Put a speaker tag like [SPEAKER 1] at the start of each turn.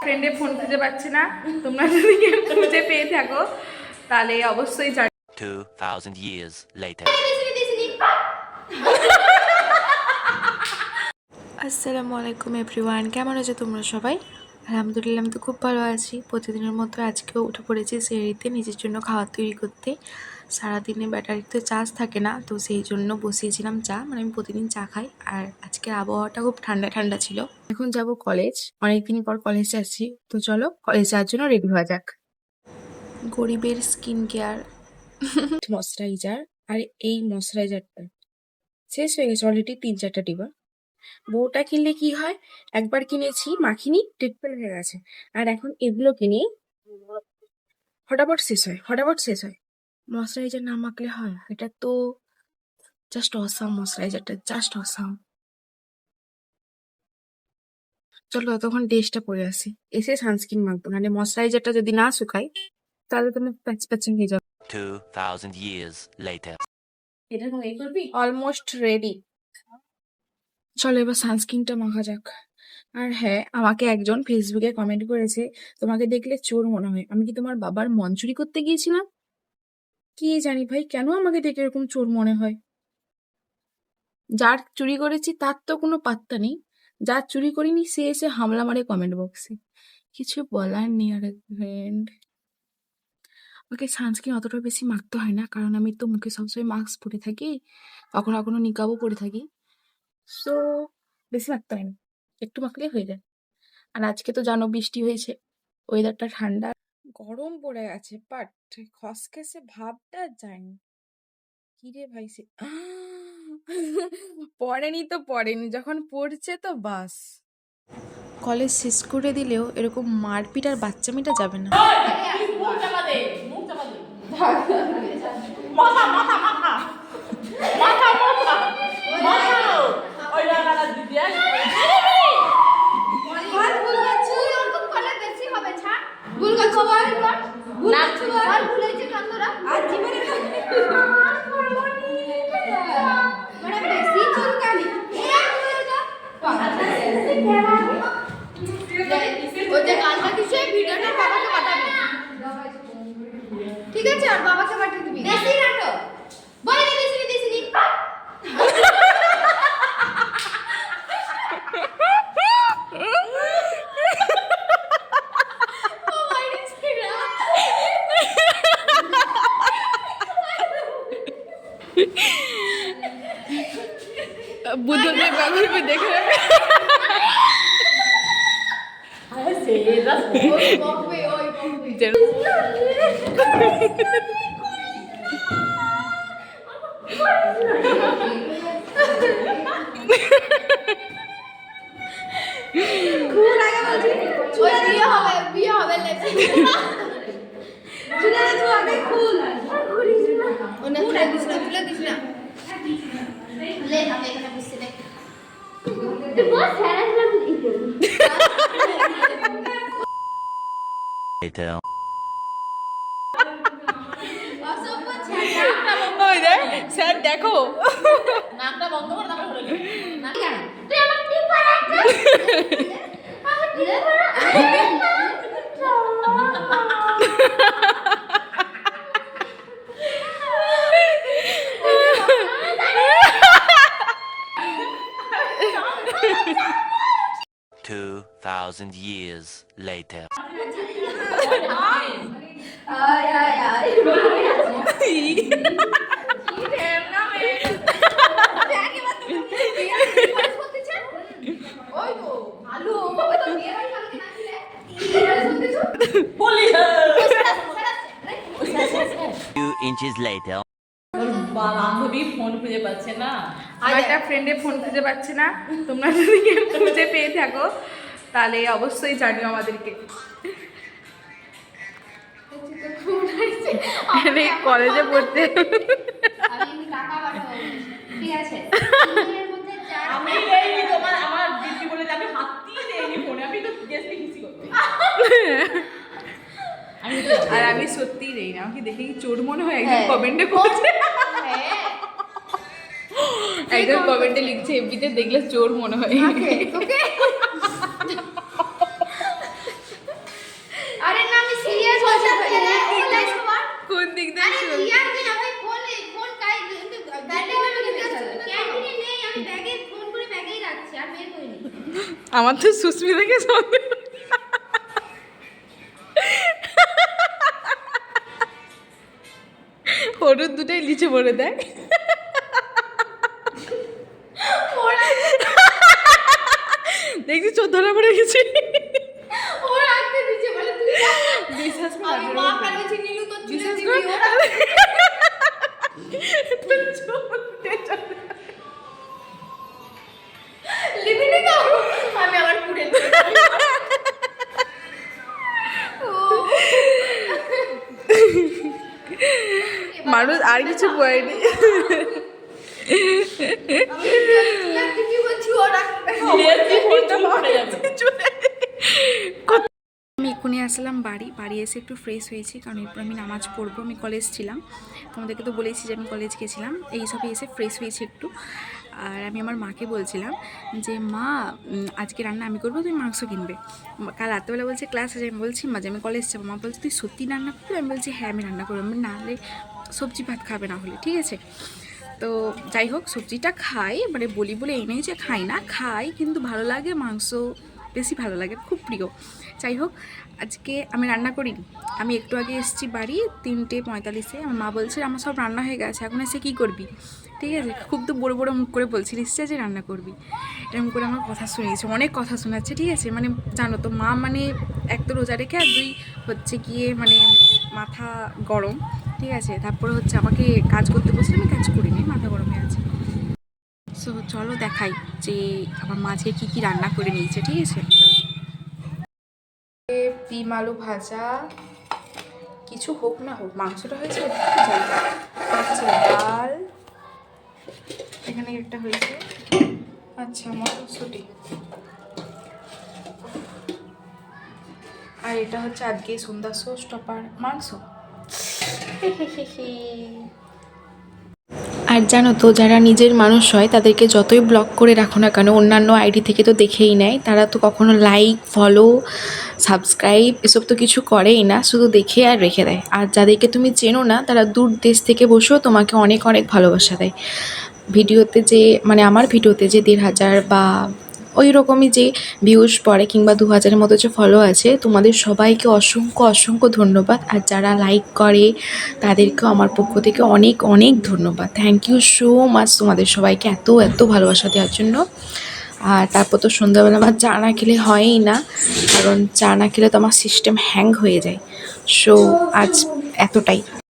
[SPEAKER 1] ফ্রেন্ডে phone খুঁজে পাচ্ছি না, তোমরা যদি কেউ খুঁজে পেয়ে থাকো তাহলে অবশ্যই
[SPEAKER 2] 2000 years later.
[SPEAKER 3] আসসালামু আলাইকুম এভরিওয়ান, কেমন আছো তোমরা সবাই? আলহামদুলিল্লাহ আমি তো খুব ভালো আছি। প্রতিদিনের মতো আজকেও উঠে পড়েছি সেরিতে নিজের জন্য খাবার তৈরি করতে। সারাদিনে ব্যাটারিতে চার্জ থাকে না, তো সেই জন্য বসিয়েছিলাম চা। মানে আমি প্রতিদিন চা খাই। আর আজকের আবহাওয়াটা খুব ঠান্ডা ঠান্ডা ছিল। এখন যাব কলেজ, অনেকদিন পর কলেজ যাচ্ছি, তো চলো কলেজ যাওয়ার জন্য রেডি হওয়া যাক। গরিবের স্কিন কেয়ার ময়শ্চারাইজার, আর এই ময়শ্চারাইজারটা শেষ হয়ে গেছে অলরেডি 3-4টা ডিবা। বউটা কিনলে কি হয়, একবার কিনেছি মাখিনি, ডেট ফেল হয়ে গেছে। আর এখন এগুলো কিনি, ফটাফট শেষ হয়। ময়শ্চারাইজার না মাখলে হয়? এটা তো জাস্ট অসাম, ময়শ্চারাইজারটা জাস্ট অসাম। চলো ততক্ষণ ড্রেসটা পরে আসি, এসে সানস্ক্রিন মাখবো, মানে ময়শ্চারাইজারটা যদি না শুকায় তাহলে তোমার প্যাচ প্যাচিং হয়ে যাবে।
[SPEAKER 2] 2000 years later.
[SPEAKER 3] এটা এই করবি, অলমোস্ট রেডি। চলো এবার সানস্ক্রিনটা মাখা যাক। আর হ্যাঁ, আমাকে একজন ফেসবুকে কমেন্ট করেছে, তোমাকে দেখলে চোর মনে হয়। আমি কি তোমার বাবার মন চুরি করতে গিয়েছিলাম? কি জানি ভাই, কেন আমাকে দেখে এরকম চোর মনে হয়? যার চুরি করেছি তার তো কোনো পাত্তা নেই, যার চুরি করিনি সে এসে হামলা মারে কমেন্ট বক্সে। কিছু বলার নেই। আর ফ্রেন্ড, ওকে সানস্ক্রিন অতটা বেশি মাখতে হয় না, কারণ আমি তো মুখে সবসময় মাস্ক পরে থাকি, কখনো কখনো নিকাবও পরে থাকি। সো বেশি মাখতে হয় না, একটু মাখলেই হয়ে যায়। আর আজকে তো জানো বৃষ্টি হয়েছে, ওয়েদারটা ঠান্ডা, গরম পড়ে গেছে, বাট খসখসে ভাবটা যায়নি। কি রে ভাই, সে পড়েনি তো পড়েনি, যখন পড়ছে তো বাস। কলেজ শেষ করে দিলেও এরকম মারপিট আর বাচ্চামিটা যাবে না।
[SPEAKER 4] ঠিক আছে, আর বাবাকে পাঠিয়ে দিবি। বেশি নাটক বলে দিবি।
[SPEAKER 3] বুদ্ধদেব বাবুর দেখে
[SPEAKER 4] বিয়ে হবে লেছি চুলে তুই আগে খুল ওনা তুলে দিস না ले আমি এখানে বসে দেখ তুই বস হ্যারাস না
[SPEAKER 2] Later.
[SPEAKER 3] স্যার দেখো,
[SPEAKER 4] নামটা বন্ধ কর, তারপর হলো না কেন তুই আমার টিপ পড়া আমার টিপ পড়া
[SPEAKER 2] 2000 years later.2 inches later.
[SPEAKER 1] বান্ধবী ফোন খুঁজে পাচ্ছে না, আমার একটা ফ্রেন্ডে ফোন খুঁজে পাচ্ছে না, তোমরা যদি কেউ খুঁজে পেয়ে থাকো তাহলে অবশ্যই জানিও আমাদেরকে। কলেজে পড়তে
[SPEAKER 4] আমি টাকা পাঠাবো, ঠিক আছে?
[SPEAKER 1] আমি দেইনি তোমার, আমার দিদি বলে আমি হাতই দেইনি ফোনে, আমি তো গেস্ট লিখেছি করতে। আর আমি সত্যিই দেই না, আমাকে দেখে কি চোর মনে হয়? একজন কমেন্টে করছে, একজন কমেন্টে লিখছে এমনিতে দেখলে চোর মনে হয়। আমার তো সুস্মিতাকে সঙ্গে হলুদ দুটাই নিচে পড়ে দেয়। দেখছি চোখ ধরা পড়ে গেছি।
[SPEAKER 4] ও রাখতে দিচ্ছে বলে তুই
[SPEAKER 1] বিশ্বাস কর
[SPEAKER 4] আমি মা কাছে নীলু তো চুলে
[SPEAKER 1] বিশ্বাস
[SPEAKER 4] দিবি
[SPEAKER 1] কর।
[SPEAKER 4] ওরা
[SPEAKER 1] তোর চোখ টেনে
[SPEAKER 4] লিবিনি তো আমি আবার পুড়ে
[SPEAKER 1] মানুষ আর কিছু বলেনি।
[SPEAKER 4] আমি কি বলছি ও রাখবে
[SPEAKER 3] আমি এক্ষুনি আসলাম বাড়ি এসে একটু ফ্রেশ হয়েছি, কারণ এরপর আমি নামাজ পড়বো। আমি কলেজ ছিলাম, তোমাদেরকে তো বলেছি যে আমি কলেজ গেছিলাম। এই সবে এসে ফ্রেশ হয়েছি একটু। আর আমি আমার মাকে বলছিলাম যে মা আজকে রান্না আমি করবো, তুমি মাংস কিনবে। কাল রাত্রেবেলা বলছে ক্লাস আছে, আমি বলছি মা যে আমি কলেজ যাবো। মা বলছে তুই সত্যি রান্না করবি? আমি বলছি হ্যাঁ আমি রান্না করবো। আমি নাহলে সবজি ভাত খাবে না হলে, ঠিক আছে। তো যাই হোক সবজিটা খাই, মানে বলি বলে এই নেই যে খাই না, খাই, কিন্তু ভালো লাগে মাংস বেশি ভালো লাগে, খুব প্রিয়। যাই হোক আজকে আমি রান্না করিনি। আমি একটু আগে এসেছি বাড়ি 3:45-এ। আমার মা বলছে আমার সব রান্না হয়ে গেছে, এখন এসে কী করবি? ঠিক আছে, খুব তো বড় বড় মুখ করে বলছি নিশ্চয় যে রান্না করবি, এরকম করে আমার কথা শুনিয়েছে, অনেক কথা শোনাচ্ছে, ঠিক আছে। মানে জানো তো মা মানে এক তো রোজা রেখে, আর দুই হচ্ছে গিয়ে মানে মাথা গরম, ঠিক আছে। তারপরে হচ্ছে আমাকে কাজ করতে বসে, আমি কাজ করিনি, মাথা গরম হয়ে আছে। সো চলো দেখাই যে আমার মাঝে কি কি রান্না করে নিয়েছে, ঠিক আছে। ডিম আলু ভাজা, কিছু হোক না হোক, মাংসটা হয়েছে, আচ্ছা ডাল, এখানে একটা হয়েছে, আচ্ছা মটরশুঁটি, আর এটা হচ্ছে আজকে সন্ধ্যা শো স্টপার মাংস। আর জানো তো যারা নিজের মানুষ হয় তাদেরকে যতই ব্লক করে রাখো না কেন, অন্যান্য আইডি থেকে তো দেখেই নেয়, তারা তো কখনো লাইক ফলো সাবস্ক্রাইব এসব তো কিছু করেই না, শুধু দেখে আর রেখে দেয়। আর যাদেরকে তুমি চেনো না তারা দূর দেশ থেকে বসেও তোমাকে অনেক অনেক ভালোবাসা দেয়। ভিডিওতে যে মানে আমার ভিডিওতে যে 1,500 বা ওই রকমই যে ভিউজ পড়ে, কিংবা 2,000-এর মতো যে ফলো আছে, তোমাদের সবাইকে অসংখ্য অসংখ্য ধন্যবাদ। আর যারা লাইক করে তাদেরকেও আমার পক্ষ থেকে অনেক অনেক ধন্যবাদ। থ্যাংক ইউ সো মাচ তোমাদের সবাইকে এত এত ভালোবাসা দেওয়ার জন্য। আর তারপর তো সন্ধ্যাবেলা আমার চা না খেলে হয়ই না, কারণ চা না খেলে তো আমার সিস্টেম হ্যাং হয়ে যায়। সো আজ এতটাই।